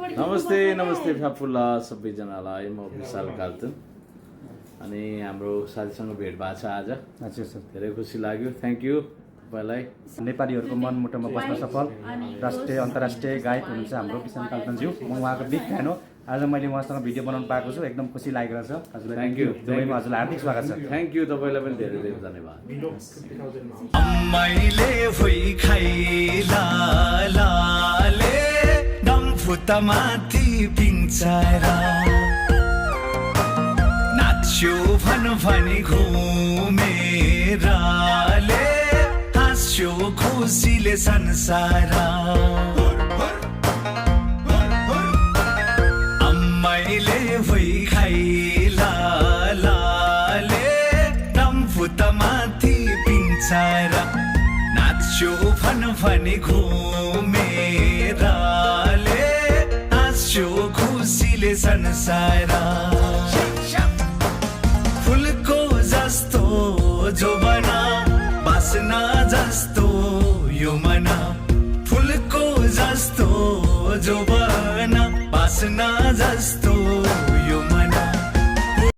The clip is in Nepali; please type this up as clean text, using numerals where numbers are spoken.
नमस्ते नमस्ते फ्याफुल्ला सबैजनालाई म विशाल कार्तुन अनि हाम्रो साथीसँग भेट भएको छ आज। हजुर सर, धेरै खुसी लाग्यो। थ्याङ्क यू तपाईँलाई। नेपालीहरूको मनमुटुमा बस्न सफल राष्ट्रिय अन्तर्राष्ट्रिय गायक हुनुहुन्छ हाम्रो विशाल कार्तुनज्यू। म उहाँको बिग फ्यान हो। आज मैले उहाँसँग भिडियो बनाउनु पाएको छु, एकदम खुसी लागिरहेछ। हजुरलाई थ्याङ्क यू। दुबईमा हजुरलाई हार्दिक स्वागत छ। थ्याङ्क यू तपाईँलाई पनि धेरै धेरै धन्यवाद। अम्माइले भुइँ खाइला लाले डम्फुतमाथि पिङ्चाएर नाच्यो भनी घुमेराले हाँस्यो खुसीले संसार अम्माइले भुइँ खाइला लाले डम्फुतमाथि पिङ्चाएर नाच्यो भनी घुमेराले हाँस्यो खुसीले संसार फुलको जस्तो जोबना बास्ना जस्तो यो मना फुलको जस्तो जोबना बास्ना जस्तो